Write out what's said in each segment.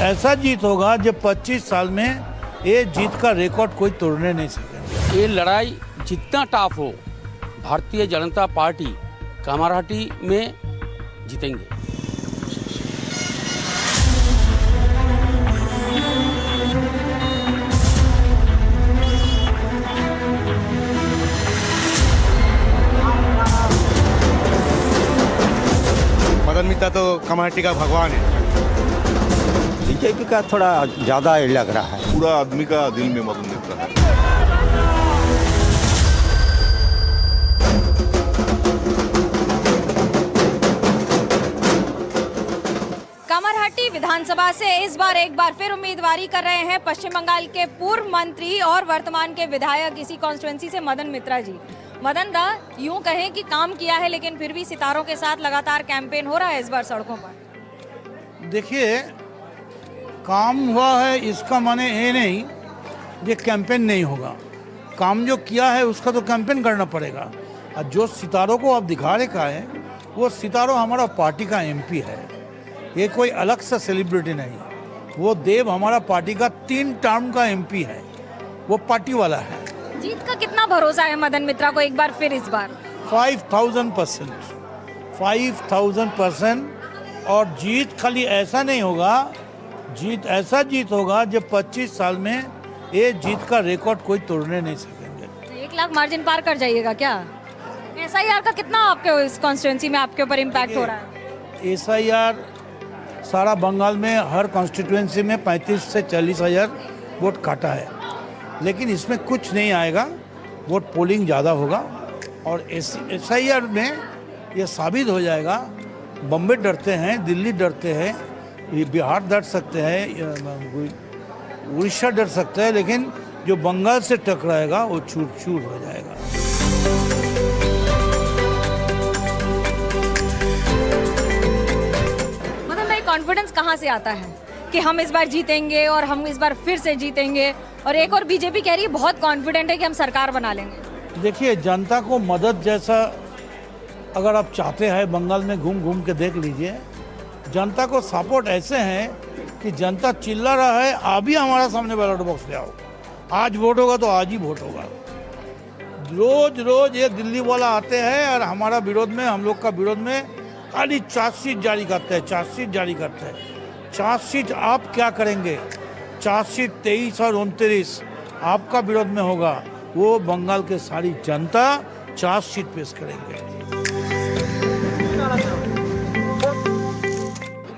ऐसा जीत होगा जब 25 साल में ये जीत का रिकॉर्ड कोई तोड़ने नहीं सकेगा। ये लड़ाई जितना टफ हो, भारतीय जनता पार्टी कामारहट्टी में जीतेंगे। मदन मित्रा तो कामारहट्टी का भगवान है। बीजेपी का थोड़ा ज़्यादा लग रहा है। पूरा आदमी का दिल में मदन मित्रा है। कामारहट्टी विधानसभा से इस बार एक बार फिर उम्मीदवारी कर रहे हैं पश्चिम बंगाल के पूर्व मंत्री और वर्तमान के विधायक इसी कॉन्स्टिट्यूएंसी से मदन मित्रा जी। मदन दा, यूं कहें कि काम किया है, लेकिन फिर भी सितारों के साथ लगातार कैंपेन हो रहा है इस बार सड़कों पर। देखिए, काम हुआ है इसका माने ये नहीं ये कैंपेन नहीं होगा। काम जो किया है उसका तो कैंपेन करना पड़ेगा। और जो सितारों को आप दिखा रखा है वो सितारों हमारा पार्टी का एमपी है, ये कोई अलग सा सेलिब्रिटी नहीं। वो देव हमारा पार्टी का 3 टर्म का एमपी है, वो पार्टी वाला है। जीत का कितना भरोसा है मदन मित्रा को एक बार फिर इस बार? 5000%। और जीत खाली ऐसा नहीं होगा, जीत ऐसा जीत होगा जब 25 साल में ये जीत का रिकॉर्ड कोई तोड़ने नहीं सकेंगे। 1 लाख मार्जिन पार कर जाइएगा क्या? SIR का कितना आपके इस कॉन्स्टिट्यूएंसी में आपके ऊपर इम्पैक्ट हो रहा है? SIR सारा बंगाल में हर कॉन्स्टिट्यूएंसी में 35 से 40 हज़ार वोट काटा है, लेकिन इसमें कुछ नहीं आएगा। वोट पोलिंग ज़्यादा होगा और SIR में ये साबित हो जाएगा। बम्बई डरते हैं, दिल्ली डरते हैं, ये बिहार डर सकते हैं, उड़ीसा डर सकते हैं, लेकिन जो बंगाल से टकराएगा वो चूर चूर हो जाएगा। मतलब भाई, कॉन्फिडेंस कहाँ से आता है कि हम इस बार जीतेंगे और हम इस बार फिर से जीतेंगे? और एक और बीजेपी कह रही है बहुत कॉन्फिडेंट है कि हम सरकार बना लेंगे। देखिए, जनता को मदद जैसा अगर आप चाहते हैं, बंगाल में घूम घूम के देख लीजिए, जनता को सपोर्ट ऐसे हैं कि जनता चिल्ला रहा है आप भी हमारा सामने बैलेट बॉक्स ले आओ, आज वोट होगा तो आज ही वोट होगा। रोज रोज ये दिल्ली वाला आते हैं और हमारा विरोध में, हम लोग का विरोध में खाली चार्जशीट जारी करते हैं, चार्जशीट जारी करते हैं। चार्जशीट आप क्या करेंगे? चार्जशीट 23 और 29 आपका विरोध में होगा, वो बंगाल के सारी जनता चार्जशीट पेश करेंगे।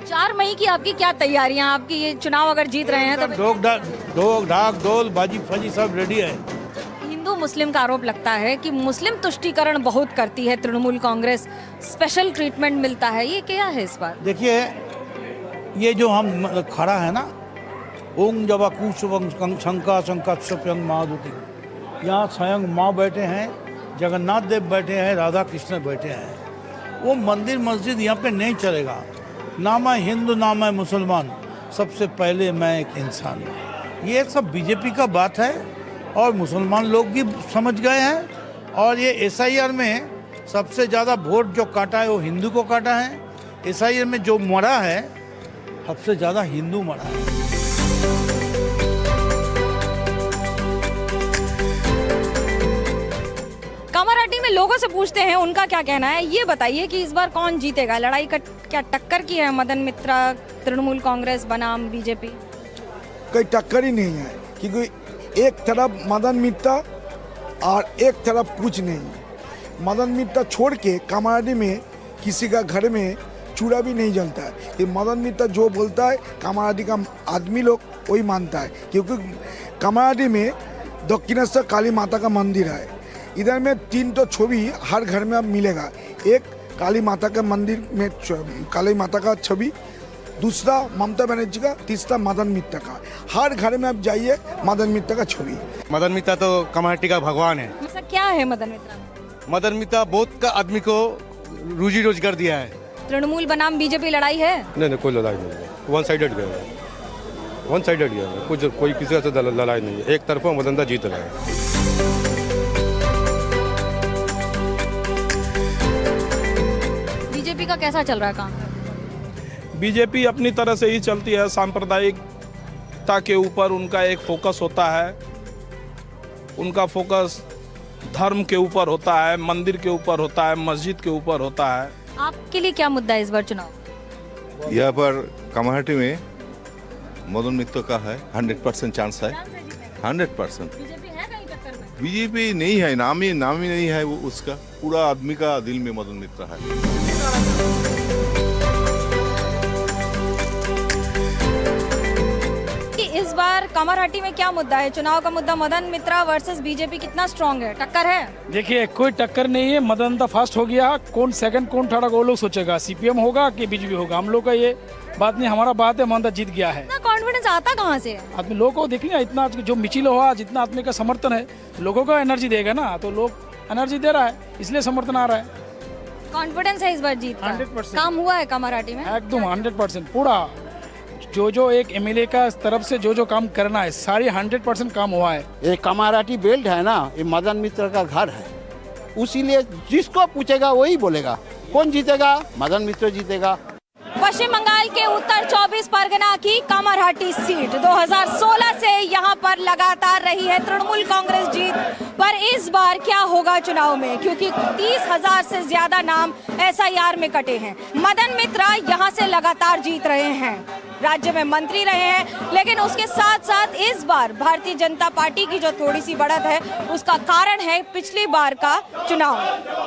4 मई की आपकी क्या तैयारियां? आपकी ये चुनाव अगर जीत रहे हैं तो ढोक ढाक ढोल बाजी फजी सब रेडी है। हिंदू मुस्लिम का आरोप लगता है कि मुस्लिम तुष्टीकरण बहुत करती है तृणमूल कांग्रेस, स्पेशल ट्रीटमेंट मिलता है, ये क्या है इस बार? देखिए, ये जो हम खड़ा है ना, ओम जबा कुश शंका शंका स्वयं महादुति, यहाँ स्वयं माँ बैठे हैं, जगन्नाथ देव बैठे हैं, राधा कृष्ण बैठे हैं। वो मंदिर मस्जिद यहाँ पे नहीं चलेगा। ना मैं हिंदू ना मैं मुसलमान, सबसे पहले मैं एक इंसान। ये सब बीजेपी का बात है और मुसलमान लोग भी समझ गए हैं। और ये SIR में सबसे ज़्यादा वोट जो काटा है वो हिंदू को काटा है। SIR में जो मरा है सबसे ज़्यादा हिंदू मरा है। कामारहट्टी में लोगों से पूछते हैं उनका क्या कहना है। ये बताइए कि इस बार कौन जीतेगा? लड़ाई का क्या टक्कर की है मदन मित्रा, तृणमूल कांग्रेस बनाम बीजेपी? कोई टक्कर ही नहीं है, क्योंकि एक तरफ मदन मित्रा और एक तरफ कुछ नहीं। मदन मित्रा छोड़ के कामारहट्टी में किसी का घर में चूड़ा भी नहीं जलता है। ये मदन मित्रा जो बोलता है कामारहट्टी का आदमी लोग वही मानता है, क्योंकि कामारहट्टी में दक्षिणेश्वर काली माता का मंदिर है। इधर में 3 तो छवि हर घर में अब मिलेगा। एक काली माता का मंदिर में काली माता का छवि, दूसरा ममता बनर्जी का, तीसरा मदन मित्रा का। हर घर में आप जाइए मदन मित्रा का छवि। मदन मित्रा तो कामारहट्टी का भगवान है। ऐसा क्या है मदन मित्रा? मदन मित्रा बहुत का आदमी को रोजी रोजगार दिया है। तृणमूल बनाम बीजेपी लड़ाई है? नहीं, कोई लड़ाई नहीं है। वन साइडेड गया है, वन साइडेड गया है। कुछ कोई किसी से लड़ाई नहीं है, एक तरफा मदन दा जीत रहा है। बीजेपी का कैसा चल रहा है काम? बीजेपी अपनी तरह से ही चलती है, सांप्रदायिकता के ऊपर उनका एक फोकस होता है, उनका फोकस धर्म के ऊपर होता है, मंदिर के ऊपर होता है, मस्जिद के ऊपर होता है। आपके लिए क्या मुद्दा है इस बार चुनाव? यहाँ पर कामारहाटी में मदन मित्र का है 100% चांस है, 100%। बीजेपी है कहीं टक्कर में? बीजेपी नहीं है, नाम ही नहीं है वो उसका, पूरा आदमी का दिल में मदन मित्र है। इस बार कामारहाटी में क्या मुद्दा है? चुनाव का मुद्दा मदन मित्रा वर्सेस बीजेपी कितना स्ट्रांग है? टक्कर है? देखिए कोई टक्कर नहीं है, मदन दा फर्स्ट हो गया, कौन सेकंड कौन थर्ड वो लोग सोचेगा, सीपीएम होगा कि बीजेपी होगा, हम लोग का ये बात नहीं, हमारा बात है मदन जीत गया है। इतना कॉन्फिडेंस आता कहाँ से है? आदमी लोगों को देख लिया, इतना जो मिचिल हुआ, जितना आदमी का समर्थन है, लोगों का एनर्जी देगा ना, तो लोग एनर्जी दे रहा है, इसलिए समर्थन आ रहा है। कॉन्फिडेंस है इस बार जीत का? 100%। काम हुआ है कामारहाटी में? एकदम 100% पूरा, जो एक एमएलए का तरफ से जो काम करना है, सारी 100% काम हुआ है। ये कामारहाटी बेल्ट है ना, ये मदन मित्र का घर है, उसीलिए जिसको पूछेगा वही बोलेगा। कौन जीतेगा? मदन मित्र जीतेगा। पश्चिम बंगाल के उत्तर 24 परगना की कामारहाटी सीट 2016 से यहाँ पर लगातार रही है तृणमूल कांग्रेस जीत, पर इस बार क्या होगा चुनाव में, क्योंकि 30,000 से ज्यादा नाम एसआईआर में कटे हैं। मदन मित्रा यहाँ से लगातार जीत रहे हैं, राज्य में मंत्री रहे हैं, लेकिन उसके साथ साथ इस बार भारतीय जनता पार्टी की जो थोड़ी सी बढ़त है उसका कारण है पिछली बार का चुनाव।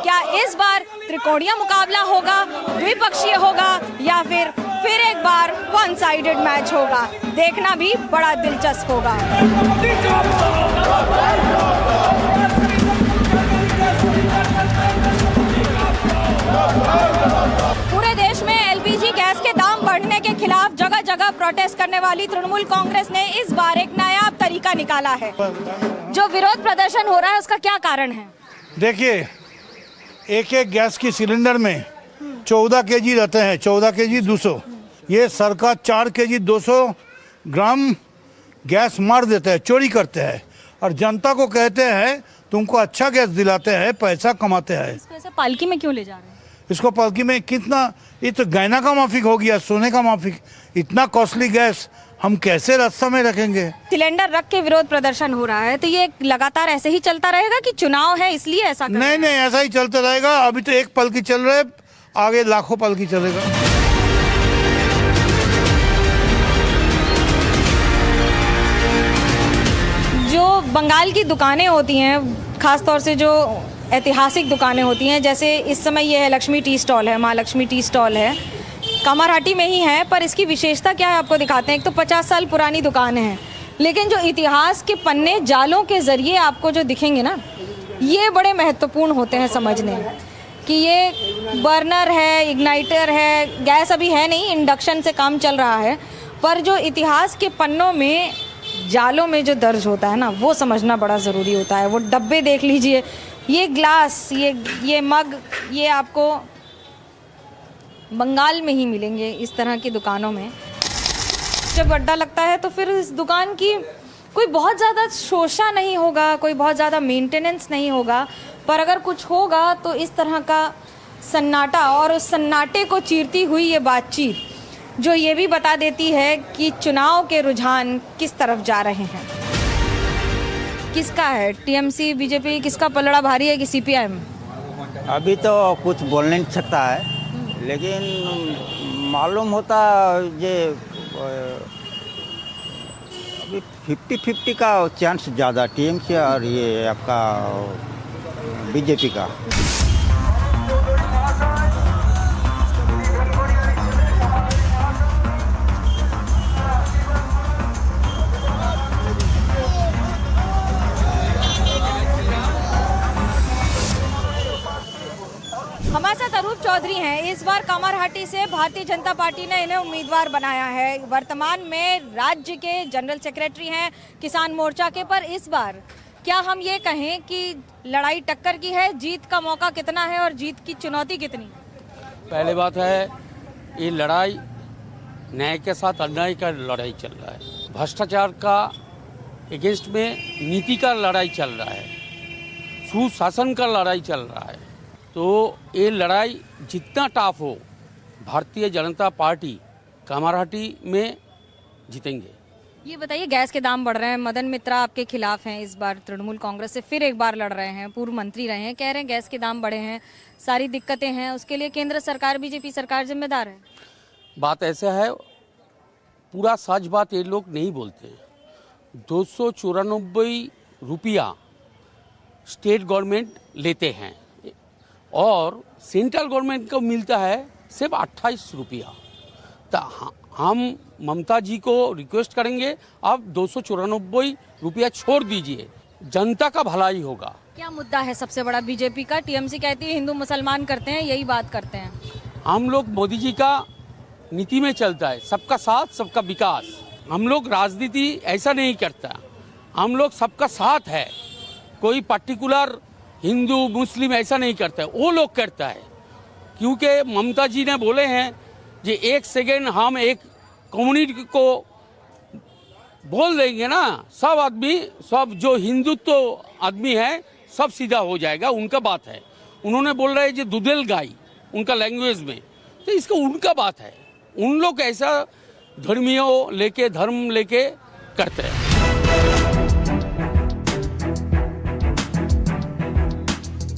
क्या इस बार त्रिकोणीय मुकाबला होगा, द्विपक्षीय होगा, या फिर एक बार वन साइडेड मैच होगा? देखना भी बड़ा दिलचस्प होगा। पूरे देश में एलपीजी गैस के दाम बढ़ने के खिलाफ जगह जगह प्रोटेस्ट करने वाली तृणमूल कांग्रेस ने इस बार एक नायाब तरीका निकाला है। जो विरोध प्रदर्शन हो रहा है उसका क्या कारण है? देखिए, एक गैस की सिलेंडर में 14 केजी रहते हैं, 14 केजी 200, ये सरकार 4 केजी 200 ग्राम गैस मार देते हैं, चोरी करते हैं, और जनता को कहते हैं तुमको अच्छा गैस दिलाते हैं, पैसा कमाते हैं। इसको ऐसे पालकी में क्यों ले जा रहे हैं? इसको पालकी में कितना, ये तो गहना का माफिक हो गया, सोने का माफिक। इतना कॉस्टली गैस हम कैसे रास्ता में रखेंगे? सिलेंडर रख के विरोध प्रदर्शन हो रहा है, तो ये लगातार ऐसे ही चलता रहेगा कि चुनाव है इसलिए ऐसा कर रहे हैं? नहीं, ऐसा ही चलता रहेगा। अभी तो एक पालकी चल रहा है, आगे लाखों पालकी चलेगा। जो बंगाल की दुकानें होती हैं, खासतौर से जो ऐतिहासिक दुकानें होती हैं, जैसे इस समय ये है लक्ष्मी टी स्टॉल है, माँ लक्ष्मी टी स्टॉल है, कामारहाटी में ही है, पर इसकी विशेषता क्या है आपको दिखाते हैं। एक तो 50 साल पुरानी दुकान है, लेकिन जो इतिहास के पन्ने जालों के ज़रिए आपको जो दिखेंगे ना, ये बड़े महत्वपूर्ण होते हैं समझने, कि ये बर्नर है, इग्नाइटर है, गैस अभी है नहीं, इंडक्शन से काम चल रहा है, पर जो इतिहास के पन्नों में जालों में जो दर्ज होता है ना, वो समझना बड़ा ज़रूरी होता है। वो डब्बे देख लीजिए, ये ग्लास, ये मग, ये आपको बंगाल में ही मिलेंगे इस तरह की दुकानों में। जब अड्डा लगता है तो फिर इस दुकान की कोई बहुत ज़्यादा शोषा नहीं होगा, कोई बहुत ज़्यादा मेंटेनेंस नहीं होगा, पर अगर कुछ होगा तो इस तरह का सन्नाटा, और उस सन्नाटे को चीरती हुई ये बातचीत जो ये भी बता देती है कि चुनाव के रुझान किस तरफ जा रहे हैं। किसका है, टीएमसी बीजेपी, किसका पलड़ा भारी है कि सीपीआईएम? अभी तो कुछ बोल नहीं सकता है, लेकिन मालूम होता ये अभी 50-50 का चांस ज़्यादा टीएमसी और ये आपका बीजेपी का। हमारे साथ अरूप चौधरी हैं। इस बार कामारहाटी से भारतीय जनता पार्टी ने इन्हें उम्मीदवार बनाया है। वर्तमान में राज्य के जनरल सेक्रेटरी हैं किसान मोर्चा के, पर इस बार क्या हम ये कहें कि लड़ाई टक्कर की है, जीत का मौका कितना है और जीत की चुनौती कितनी? पहले बात है, ये लड़ाई न्याय के साथ अन्याय का लड़ाई चल रहा है, भ्रष्टाचार का अगेंस्ट में नीति का लड़ाई चल रहा है, सुशासन का लड़ाई चल रहा है। तो ये लड़ाई जितना टफ हो, भारतीय जनता पार्टी कामारहट्टी में जीतेंगे। ये बताइए, गैस के दाम बढ़ रहे हैं, मदन मित्रा आपके खिलाफ हैं, इस बार तृणमूल कांग्रेस से फिर एक बार लड़ रहे हैं, पूर्व मंत्री रहे हैं, कह रहे हैं गैस के दाम बढ़े हैं, सारी दिक्कतें हैं, उसके लिए केंद्र सरकार, बीजेपी सरकार जिम्मेदार है। बात ऐसा है, पूरा सच बात ये लोग नहीं बोलते हैं। 294 रुपया स्टेट गवर्नमेंट लेते हैं और सेंट्रल गवर्नमेंट को मिलता है सिर्फ 28 रुपया। तो हम ममता जी को रिक्वेस्ट करेंगे, आप 294 रुपया छोड़ दीजिए, जनता का भलाई होगा। क्या मुद्दा है सबसे बड़ा बीजेपी का? टीएमसी कहती है हिंदू मुसलमान करते हैं, यही बात करते हैं। हम लोग मोदी जी का नीति में चलता है, सबका साथ सबका विकास। हम लोग राजनीति ऐसा नहीं करता, हम लोग सबका साथ है, कोई पर्टिकुलर हिंदू मुस्लिम ऐसा नहीं करता है, वो लोग करता है। क्योंकि ममता जी ने बोले हैं कि एक सेकेंड हम एक कम्युनिटी को बोल देंगे ना, सब आदमी, सब जो हिंदुत्व आदमी है सब सीधा हो जाएगा, उनका बात है। उन्होंने बोल रहे हैं जो दुधेल गाय, उनका लैंग्वेज में, तो इसका उनका बात है। उन लोग ऐसा धर्मियों लेके, धर्म लेके करते हैं।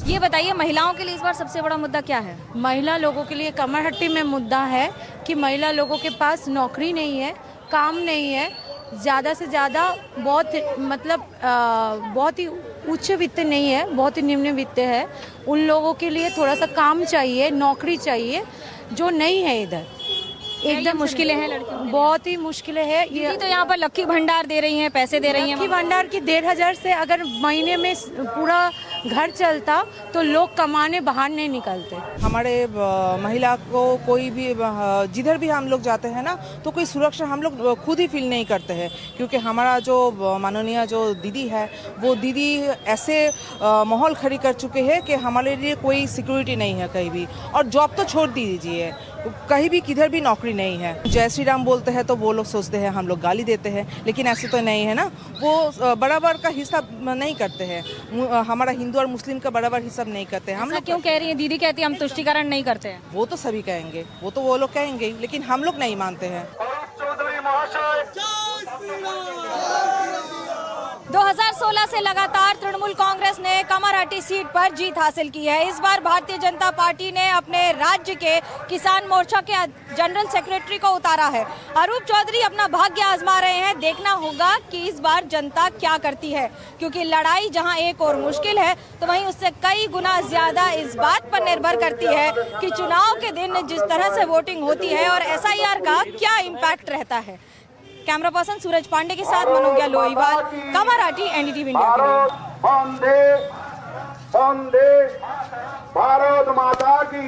ये बताइए, महिलाओं के लिए इस बार सबसे बड़ा मुद्दा क्या है? महिला लोगों के लिए कामारहट्टी में मुद्दा है कि महिला लोगों के पास नौकरी नहीं है, काम नहीं है, ज़्यादा से ज़्यादा बहुत ही उच्च वित्त नहीं है, बहुत ही निम्न वित्त है। उन लोगों के लिए थोड़ा सा काम चाहिए, नौकरी चाहिए, जो नहीं है इधर। एकदम मुश्किलें हैं लड़कियों, बहुत ही मुश्किलें हैं। ये तो यहाँ पर लक्की भंडार दे रही हैं, पैसे दे रही हैं। लक्की भंडार की 1,500 से अगर महीने में पूरा घर चलता तो लोग कमाने बाहर नहीं निकलते। हमारे महिला को कोई भी जिधर भी हम लोग जाते हैं ना, तो कोई सुरक्षा हम लोग खुद ही फील नहीं करते हैं, क्योंकि हमारा जो माननीय जो दीदी है, वो दीदी ऐसे माहौल खड़ी कर चुके हैं कि हमारे लिए कोई सिक्योरिटी नहीं है कहीं भी। और जॉब तो छोड़ दीजिए, कहीं भी किधर भी नौकरी नहीं है। जय श्री राम बोलते हैं तो वो लोग सोचते हैं हम लोग गाली देते हैं, लेकिन ऐसे तो नहीं है ना, वो बराबर का हिसाब नहीं करते हैं। हमारा हिंदू और मुस्लिम का बराबर हिसाब नहीं करते हैं। हम लोग क्यों कह रही है? दीदी कहती है हम तुष्टीकरण नहीं करते हैं। वो तो सभी कहेंगे, वो तो वो लोग कहेंगे, लेकिन हम लोग नहीं मानते हैं। 2016 से लगातार तृणमूल कांग्रेस ने कामारहट्टी सीट पर जीत हासिल की है। इस बार भारतीय जनता पार्टी ने अपने राज्य के किसान मोर्चा के जनरल सेक्रेटरी को उतारा है। अरूप चौधरी अपना भाग्य आजमा रहे हैं, देखना होगा कि इस बार जनता क्या करती है, क्योंकि लड़ाई जहां एक और मुश्किल है, तो वहीं उससे कई गुना ज्यादा इस बात पर निर्भर करती है कि चुनाव के दिन जिस तरह से वोटिंग होती है और SIR का क्या इम्पैक्ट रहता है। कैमरा पर्सन सूरज पांडे के साथ मनोज्ञा लोईवाल, कामारहट्टी, NDTV इंडिया के लिए। भारत माता की